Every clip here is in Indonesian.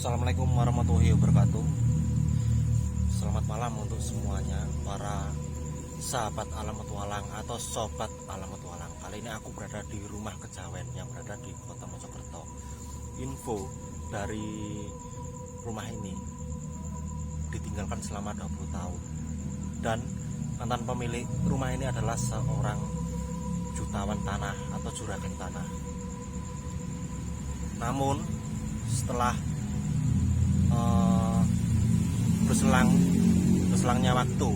Assalamualaikum warahmatullahi wabarakatuh. Selamat malam untuk semuanya para sahabat alam petualang atau sobat alam petualang. Kali ini aku berada di rumah kejawen yang berada di Kota Mojokerto. Info dari rumah ini ditinggalkan selama 20 tahun. Dan mantan pemilik rumah ini adalah seorang jutawan tanah atau juragan tanah. Namun setelah berselangnya waktu,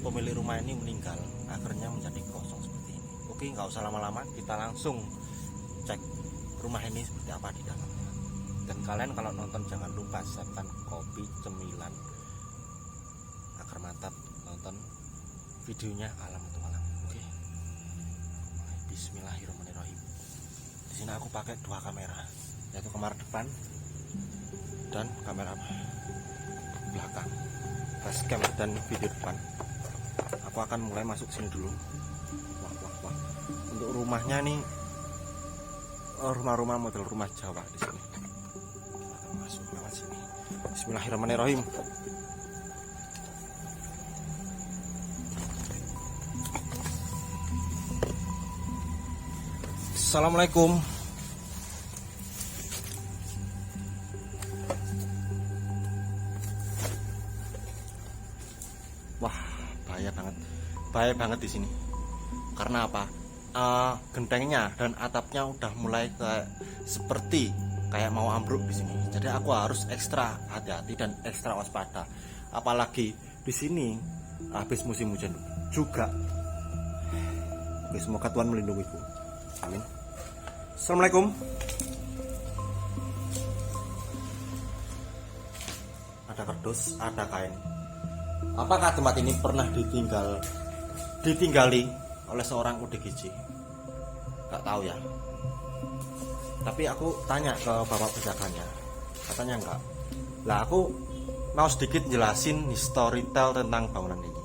pemilik rumah ini meninggal, akhirnya menjadi kosong seperti ini. Oke, nggak usah lama-lama, kita langsung cek rumah ini seperti apa di dalamnya. Dan kalian kalau nonton jangan lupa siapkan kopi, cemilan agar mantap nonton videonya alam petualang. Oke, Bismillahirrahmanirrahim. Di sini aku pakai dua kamera, yaitu kamera depan dan kamera belakang, facecam dan video depan. Aku akan mulai masuk sini dulu. Wah. Untuk rumahnya nih rumah-rumah model rumah Jawa di sini. Kita akan masuk lewat sini. Bismillahirrahmanirrahim. Assalamualaikum. Wah, bahaya banget di sini. Karena apa? Gentengnya dan atapnya udah mulai seperti kayak mau ambruk di sini. Jadi aku harus ekstra hati-hati dan ekstra waspada. Apalagi di sini habis musim hujan juga. Oke, semoga Tuhan melindungiku. Amin. Assalamualaikum. Ada kardus, ada kain. Apakah tempat ini pernah ditinggali oleh seorang ODGJ? Gak tahu ya. Tapi aku tanya ke bapak penjaganya, katanya enggak. Lah aku mau sedikit jelasin historical tentang bangunan ini.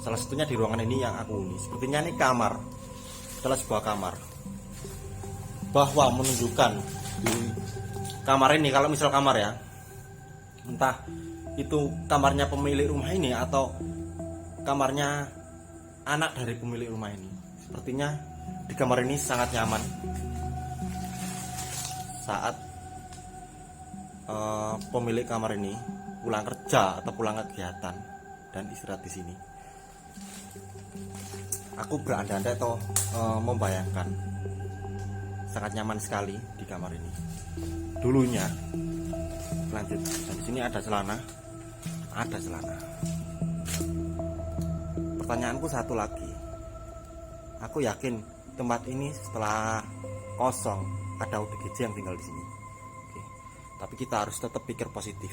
Salah satunya di ruangan ini yang aku huni. Sepertinya ini kamar, adalah sebuah kamar. Bahwa menunjukkan di kamar ini, kalau misal kamar ya, entah itu kamarnya pemilik rumah ini atau kamarnya anak dari pemilik rumah ini. Sepertinya di kamar ini sangat nyaman saat pemilik kamar ini pulang kerja atau pulang kegiatan dan istirahat di sini. Aku berandai-andai atau membayangkan sangat nyaman sekali di kamar ini dulunya. Lanjut, dan di sini ada celana. Pertanyaanku satu lagi. Aku yakin tempat ini setelah kosong ada ODGJ yang tinggal di sini. Oke. Tapi kita harus tetap pikir positif.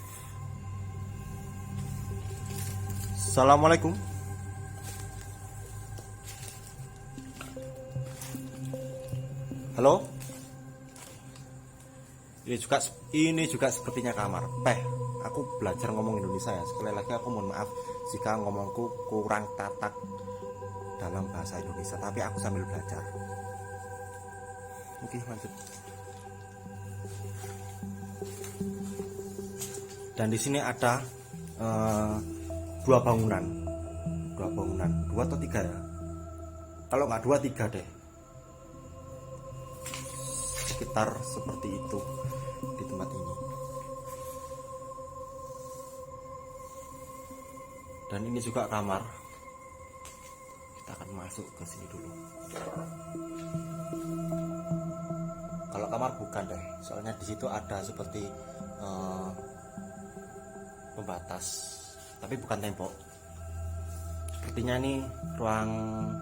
Assalamualaikum. Halo. Ini juga sepertinya kamar. Aku belajar ngomong Indonesia ya. Sekali lagi aku mohon maaf jika ngomongku kurang tatak dalam bahasa Indonesia, tapi aku sambil belajar. Oke, lanjut. Dan di sini ada dua bangunan, dua atau tiga ya? Kalau nggak dua, tiga deh. Sekitar seperti itu di tempat ini. Dan ini juga kamar. Kita akan masuk ke sini dulu. Kalau kamar bukan deh, soalnya di situ ada seperti pembatas, tapi bukan tembok. Sepertinya ini ruang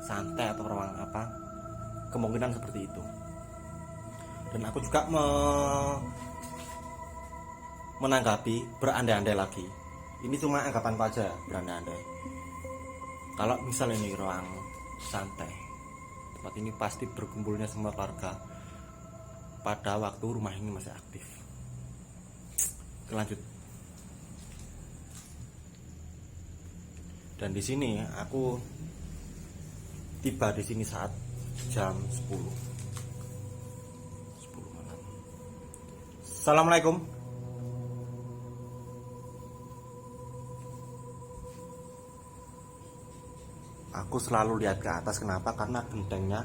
santai atau ruang apa? Kemungkinan seperti itu. Dan aku juga menanggapi berandai-andai lagi. Ini cuma anggapanku aja, berandai-andai. Kalau misal ini ruang santai, tempat ini pasti berkumpulnya semua keluarga pada waktu rumah ini masih aktif. Lanjut. Dan di sini aku tiba di sini saat jam 10 malam. Assalamualaikum. Aku selalu lihat ke atas, kenapa? Karena gentengnya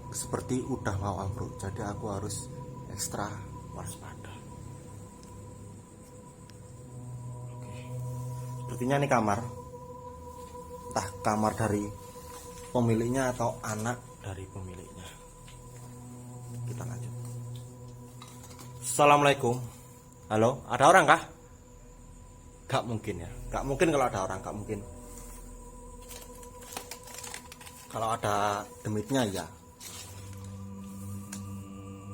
seperti udah mau ambruk, jadi aku harus ekstra waspada. Oke. Sepertinya ini kamar, entah kamar dari pemiliknya atau anak dari pemiliknya. Kita lanjut. Assalamualaikum. Halo, ada orang kah? Gak mungkin ya, gak mungkin kalau ada orang, gak mungkin. Kalau ada demitnya ya.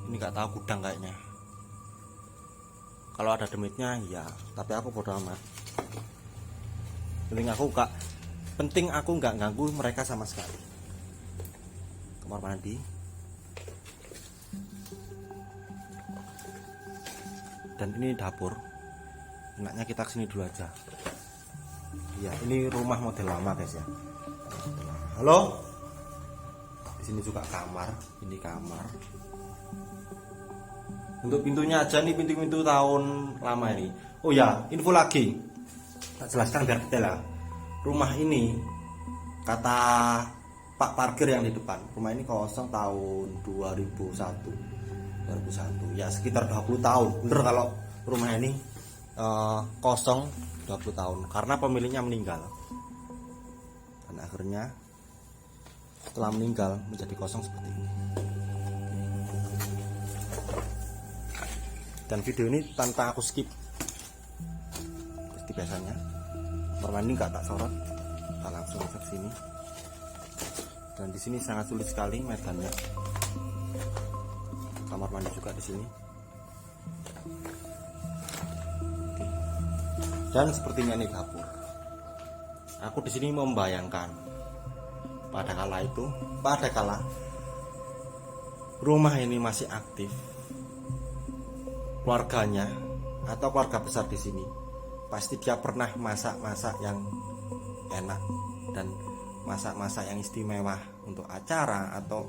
Ini nggak tahu gudang kayaknya. Kalau ada demitnya ya, tapi aku bodo amat. Penting aku nggak ganggu mereka sama sekali. Kamar mandi. Dan ini dapur. Enaknya kita kesini dulu aja. Ya, ini rumah model lama guys ya. Halo. Di sini juga kamar, ini kamar. Untuk pintunya aja nih, pintu-pintu tahun lama ini. Oh ya, info lagi. Tak jelaskan biar detail ya. Rumah ini kata Pak parkir yang di depan, rumah ini kosong tahun 2001. Ya sekitar 20 tahun. Bener kalau rumah ini kosong 20 tahun karena pemiliknya meninggal. Dan akhirnya setelah meninggal menjadi kosong seperti ini. Dan video ini tanpa aku skip seperti biasanya. Kamar mandi nggak tak sorot, kita langsung ke sini. Dan di sini sangat sulit sekali medannya. Kamar mandi juga di sini. Oke. Dan sepertinya ini dapur. Aku di sini membayangkan pada kala rumah ini masih aktif, keluarganya atau keluarga besar di sini pasti dia pernah masak-masak yang enak dan masak-masak yang istimewa untuk acara atau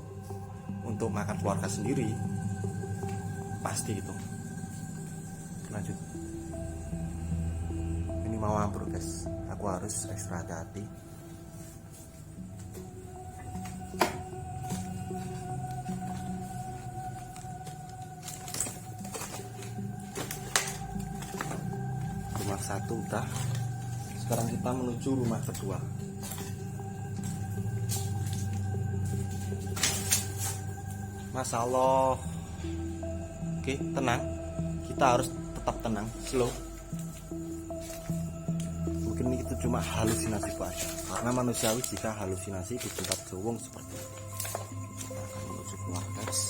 untuk makan keluarga sendiri, pasti itu. Lanjut. Ini mau ambruk guys, aku harus ekstra hati-hati. Rumah satu udah, sekarang kita menuju rumah kedua. Masya Allah. Oke, tenang, kita harus tetap tenang, slow. Mungkin itu cuma halusinasi aja, karena manusiawi jika halusinasi di tempat gowong seperti ini. Kita akan menuju keluar guys.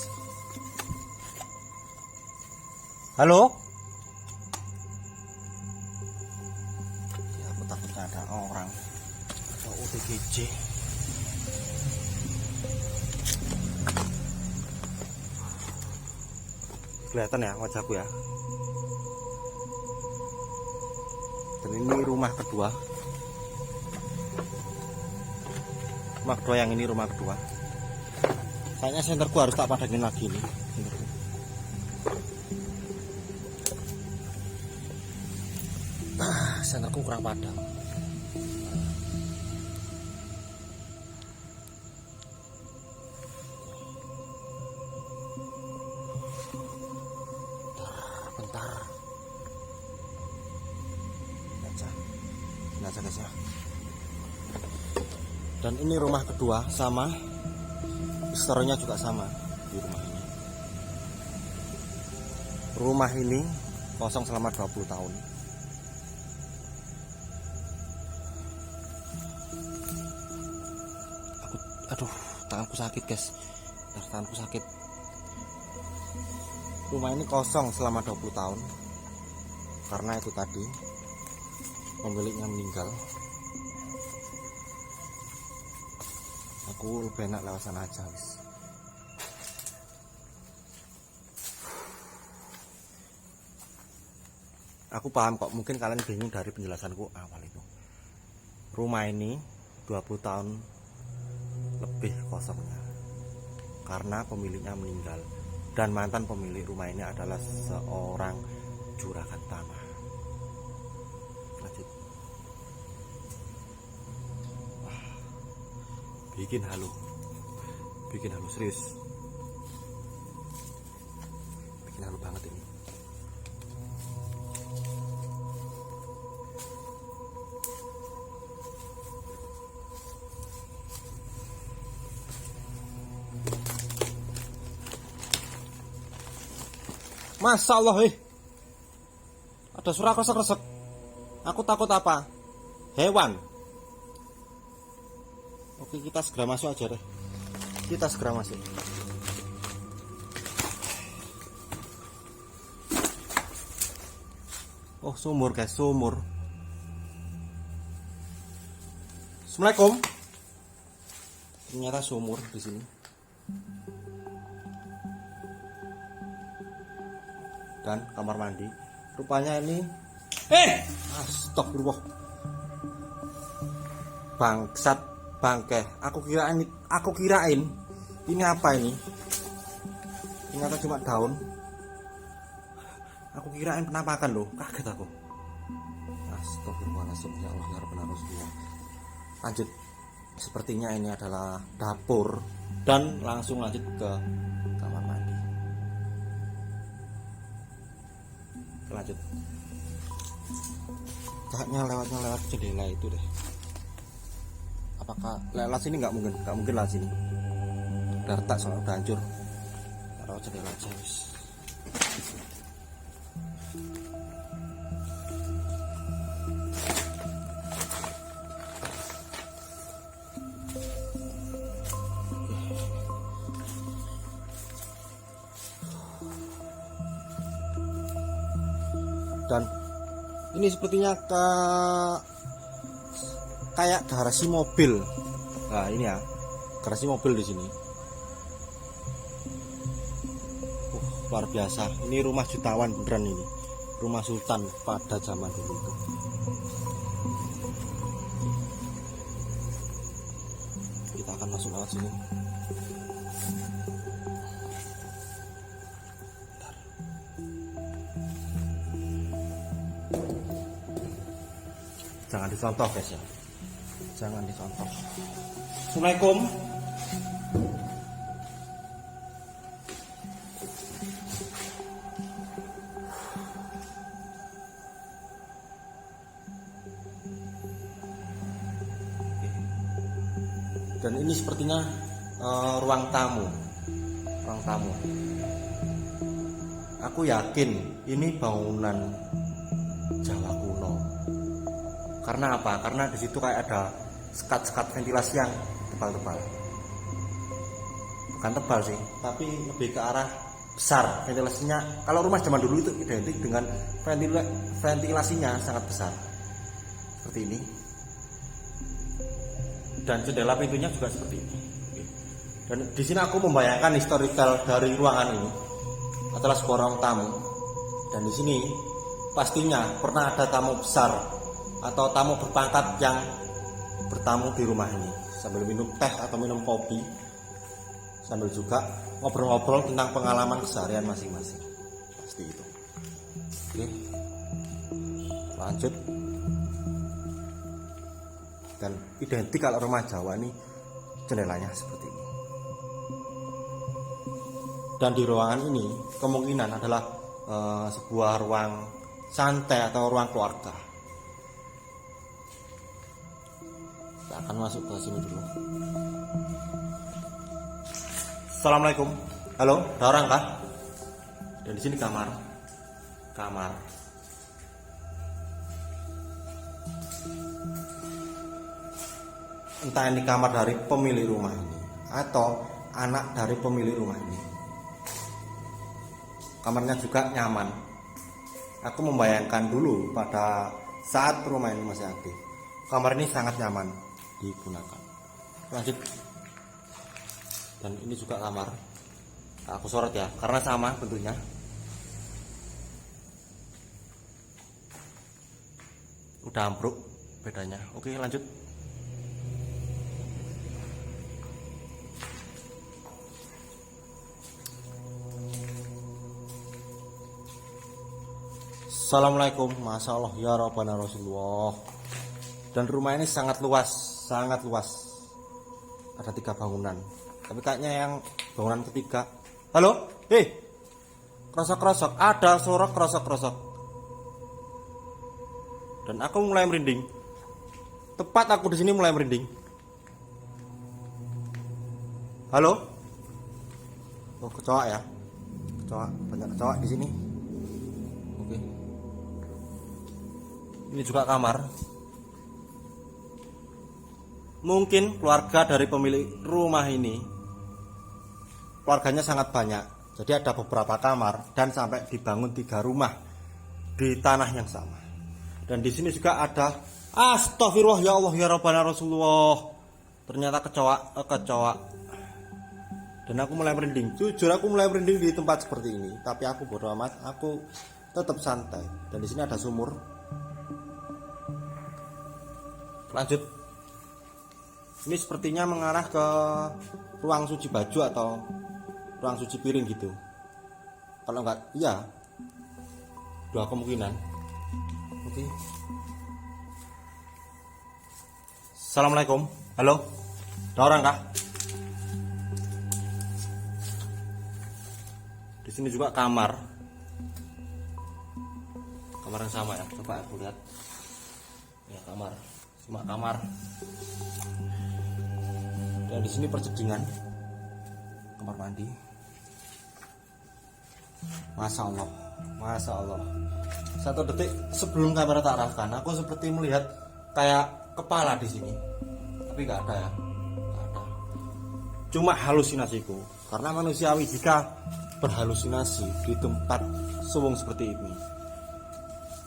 Halo. Takutnya ada orang atau OTGJ. Kelihatan ya wajahku ya. Dan ini rumah kedua. Rumah kedua yang ini rumah kedua. Kayaknya senterku harus tak padangin lagi nih. Senterku kurang padang. Bentar. Ini aja guys ya. Dan ini rumah kedua sama, historinya juga sama di rumah ini. Rumah ini kosong selama 20 tahun. Aduh, tanganku sakit guys. Tanganku sakit. Rumah ini kosong selama 20 tahun karena itu tadi pemiliknya meninggal. Aku lebih enak lewat sana aja guys. Aku paham kok, mungkin kalian bingung dari penjelasanku awal itu. Rumah ini 20 tahun lebih kosongnya karena pemiliknya meninggal. Dan mantan pemilik rumah ini adalah seorang juragan tanah. Lanjut. Wah, bikin halu serius, bikin halu banget ini. Masya Allah, ada suara kresek-kresek. Aku takut apa? Hewan. Oke, kita segera masuk aja deh. Kita segera masuk. Oh, sumur guys, sumur. Assalamualaikum. Ternyata sumur di sini. Dan kamar mandi. Rupanya ini astagfirullah. Bangsat, bangke. Aku kirain ini apa ini? Ternyata cuma daun. Aku kirain penampakan loh. Kaget aku. Astagfirullahaladzim, ya Allah, ya Rabbana Rasulullah. Lanjut. Sepertinya ini adalah dapur. Dan langsung lanjut ke kamar mandi. Lanjut. Cahaya lewat jendela itu deh. Apakah lewat sini? Nggak mungkin lewat sini. Udah retak soalnya, udah hancur. Taruh jendela aja wis. Dan ini sepertinya kayak garasi mobil. Nah, ini ya, garasi mobil di sini. Luar biasa. Ini rumah jutawan beneran ini. Rumah sultan pada zaman dulu itu. Kita akan masuk lewat sini. Jangan dicontoh guys ya, jangan dicontoh. Assalamualaikum. Dan ini sepertinya ruang tamu. Aku yakin ini bangunan Jawa kuno. Karena apa? Karena di situ kayak ada sekat-sekat ventilasi yang tebal-tebal. Bukan tebal sih, tapi lebih ke arah besar ventilasinya. Kalau rumah zaman dulu itu identik dengan ventilasinya sangat besar. Seperti ini. Dan jendela pintunya juga seperti ini. Dan di sini aku membayangkan historical dari ruangan ini adalah sebuah ruang tamu. Dan di sini pastinya pernah ada tamu besar atau tamu berpangkat yang bertamu di rumah ini sambil minum teh atau minum kopi, sambil juga ngobrol-ngobrol tentang pengalaman keseharian masing-masing. Pasti itu. Oke, lanjut. Dan identik kalau rumah Jawa ini jendelanya seperti ini. Dan di ruangan ini kemungkinan adalah sebuah ruang santai atau ruang keluarga. Kita akan masuk ke sini dulu. Assalamualaikum. Halo, ada orang kah? Dan di sini kamar. Entah ini kamar dari pemilik rumah ini atau anak dari pemilik rumah ini. Kamarnya juga nyaman. Aku membayangkan dulu pada saat rumah ini masih aktif, kamar ini sangat nyaman digunakan. Lanjut. Dan ini juga kamar. Aku sorot ya, karena sama bentuknya. Udah ambruk bedanya. Oke, lanjut. Assalamualaikum. Masya Allah ya Rabbana Rasulullah. Dan rumah ini sangat luas, sangat luas. Ada 3 bangunan. Tapi kayaknya yang bangunan ketiga. Halo, krosok-krosok. Ada suara krosok-krosok. Dan aku mulai merinding. Tepat aku di sini mulai merinding. Halo. Oh, kecoa ya. Kecoa, banyak kecoa di sini. Oke. Ini juga kamar. Mungkin keluarga dari pemilik rumah ini keluarganya sangat banyak. Jadi ada beberapa kamar dan sampai dibangun 3 rumah di tanah yang sama. Dan di sini juga ada, astagfirullah ya Allah ya Rabbana Rasulullah. Ternyata kecoa. Dan aku mulai merinding. Jujur aku mulai merinding di tempat seperti ini. Tapi aku bodo amat, aku tetap santai. Dan di sini ada sumur. Lanjut. Ini sepertinya mengarah ke ruang cuci baju atau ruang cuci piring gitu. Kalau enggak, iya. 2 kemungkinan. Oke. Assalamualaikum. Halo. Ada orang kah? Di sini juga kamar. Kamar yang sama ya. Coba aku lihat. Ya, kamar. Cuma kamar. Dan di sini percedingan. Kamar mandi. Masya Allah. Masya Allah. 1 detik sebelum kamera tak arahkan, aku seperti melihat kayak kepala di sini. Tapi nggak ada ya. Nggak ada. Cuma halusinasiku. Karena manusiawi jika berhalusinasi di tempat suwung seperti ini,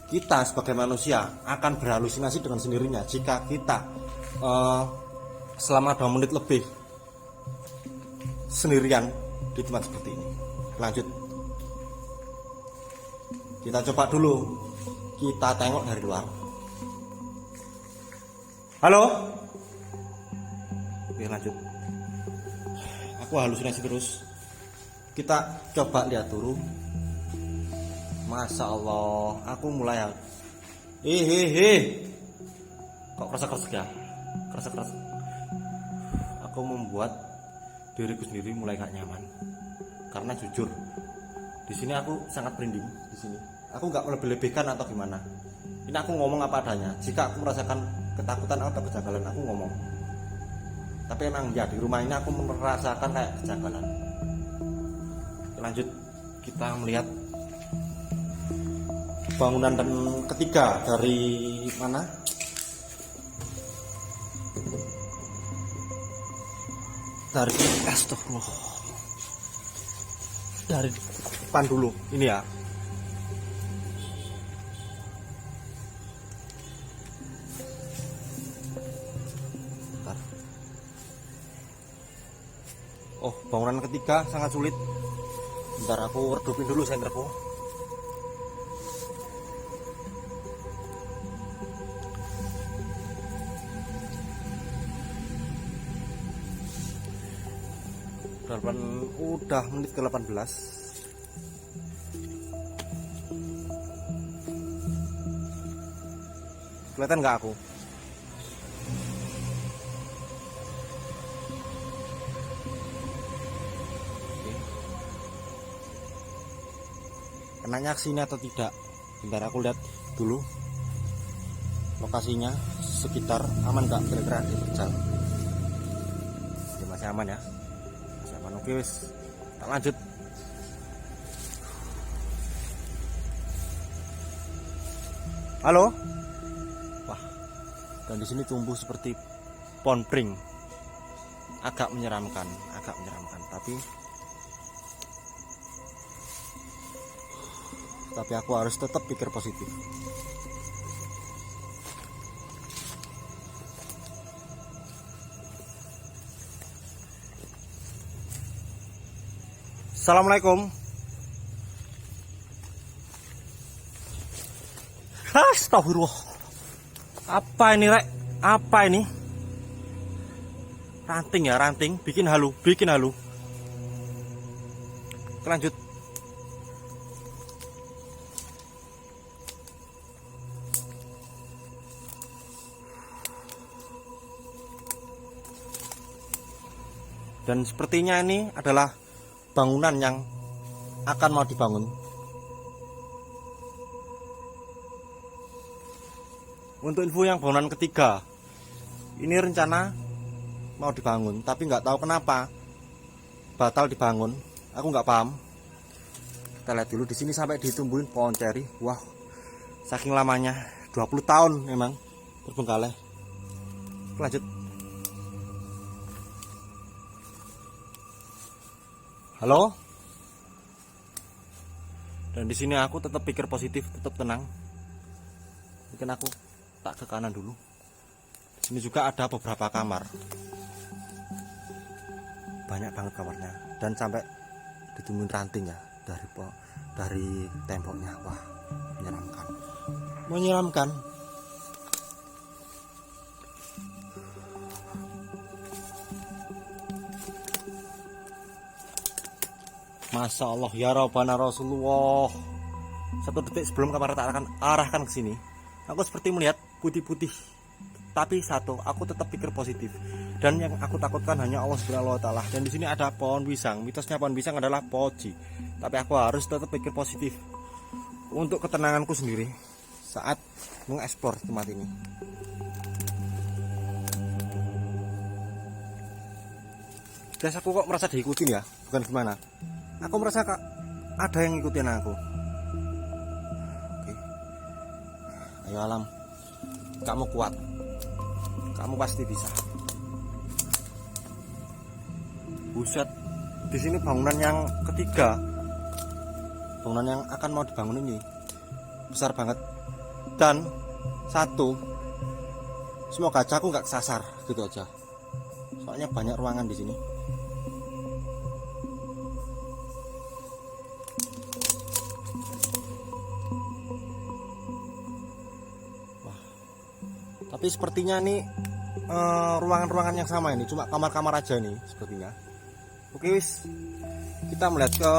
kita sebagai manusia akan berhalusinasi dengan sendirinya jika kita selama 2 menit lebih sendirian di tempat seperti ini. Lanjut, kita coba dulu, kita tengok dari luar. Halo. Oke, lanjut. Aku halusinasi terus. Kita coba lihat dulu. Masya Allah, aku mulai kok kerasa-kerasa ya? Kerasa-kerasa. Aku membuat diriku sendiri mulai gak nyaman. Karena jujur, di sini aku sangat merinding. Di sini, aku nggak melebih-lebihkan atau gimana. Ini aku ngomong apa adanya. Jika aku merasakan ketakutan atau kejanggalan, aku ngomong. Tapi emang ya di rumah ini aku merasakan kayak kejanggalan. Lanjut, kita melihat bangunan dan ketiga dari mana? Dari astagfirullah. Dari depan dulu. Ini ya. Bentar. Oh, bangunan ketiga sangat sulit. Bentar aku redupin dulu senterku. Udah menit ke 18. Kelihatan nggak aku? Kenanya kesini atau tidak? Bentar aku lihat dulu lokasinya, sekitar aman nggak kira-kira di Tegal. Masih aman ya? Masih aman. Oke wis, kita lanjut. Halo. Wah, dan di sini tumbuh seperti pohon pring. Agak menyeramkan, tapi aku harus tetap pikir positif. Assalamualaikum. Astagfirullah. Apa ini, Rek? Apa ini? Ranting ya, ranting. Bikin halu. Lanjut. Dan sepertinya ini adalah bangunan yang akan mau dibangun. Untuk info yang bangunan ketiga, ini rencana mau dibangun, tapi nggak tahu kenapa batal dibangun. Aku nggak paham. Kita lihat dulu di sini sampai ditumbuhin pohon ceri. Wah, saking lamanya 20 tahun memang terbengkalai. Lanjut. Halo. Dan di sini aku tetap pikir positif, tetap tenang. Mungkin aku tak ke kanan dulu. Di sini juga ada beberapa kamar. Banyak banget kamarnya dan sampai ditungguin ranting ya dari temboknya. Wah, menyeramkan. Menyeramkan. Masya Allah ya Rabbana Rasulullah. 1 detik sebelum kamera tak akan arahkan ke sini, aku seperti melihat putih-putih. Tapi satu, aku tetap pikir positif. Dan yang aku takutkan hanya Allah Subhanahu wa taala. Dan di sini ada pohon pisang. Mitosnya pohon pisang adalah poji. Tapi aku harus tetap pikir positif untuk ketenanganku sendiri saat mengeksplor tempat ini. Guys, aku kok merasa diikutin ya, bukan gimana? Aku merasa ada yang ngikutin aku. Oke. Ayo alam, kamu kuat. Kamu pasti bisa. Buset, di sini bangunan yang ketiga, bangunan yang akan mau dibangun ini besar banget. Dan satu, semoga aja aku nggak kesasar gitu aja. Soalnya banyak ruangan di sini. Wah, tapi sepertinya nih ruangan-ruangan yang sama ini, cuma kamar-kamar aja nih sepertinya. Oke wis, kita melihat ke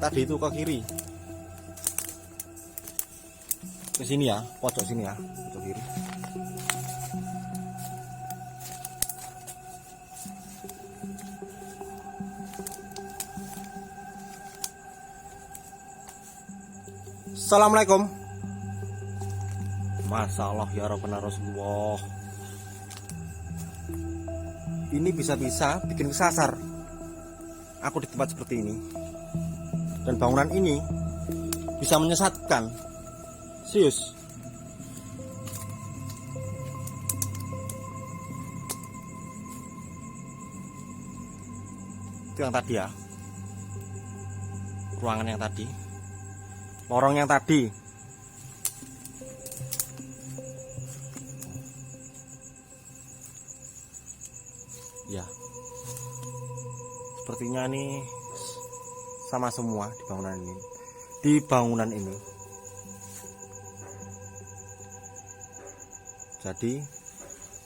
tadi itu ke kiri, ke sini ya, pojok sini ya, pojok kiri. Assalamualaikum. Masya Allah ya Rabbana Rasulullah. Ini bisa-bisa bikin kesasar aku di tempat seperti ini. Dan bangunan ini bisa menyesatkan. Serius. Itu yang tadi ya, ruangan yang tadi, lorong yang tadi. Ya, sepertinya ini sama semua di bangunan ini. Di bangunan ini. Jadi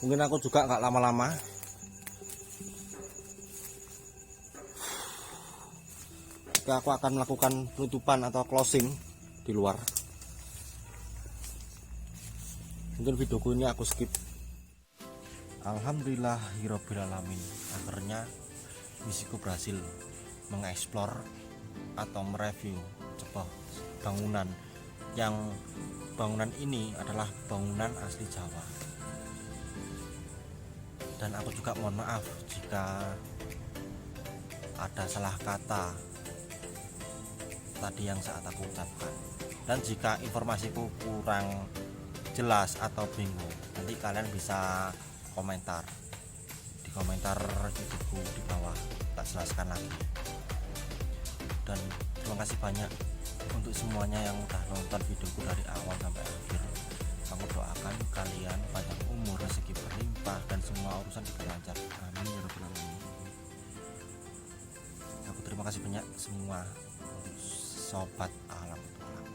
mungkin aku juga nggak lama-lama. Aku akan melakukan penutupan atau closing di luar. Mungkin videoku ini aku skip. Alhamdulillahirobbilalamin. Akhirnya misiku berhasil mengeksplor atau mereview sebuah bangunan yang bangunan ini adalah bangunan asli Jawa. Dan aku juga mohon maaf jika ada salah kata tadi yang saat aku ucapkan. Dan jika informasiku kurang jelas atau bingung, nanti kalian bisa komentar di komentar YouTubeku di bawah, tak jelaskan lagi. Dan terima kasih banyak untuk semuanya yang udah nonton videoku dari awal sampai akhir. Aku doakan kalian panjang umur, rezeki berlimpah, dan semua urusan dilancar. Amin ya rabbal alamin. Aku terima kasih banyak semua sobat alam tualang.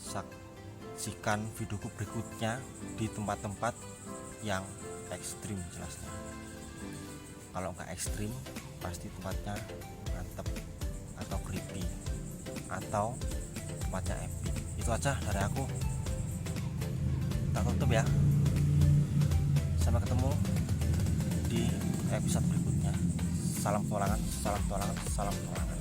Saksikan videoku berikutnya di tempat-tempat yang ekstrim jelasnya. Kalau nggak ekstrim pasti tempatnya mantep atau creepy atau tempatnya epic. Itu aja dari aku. Tak tutup ya. Sampai ketemu di episode berikutnya. Salam petualangan, salam petualangan, salam petualangan.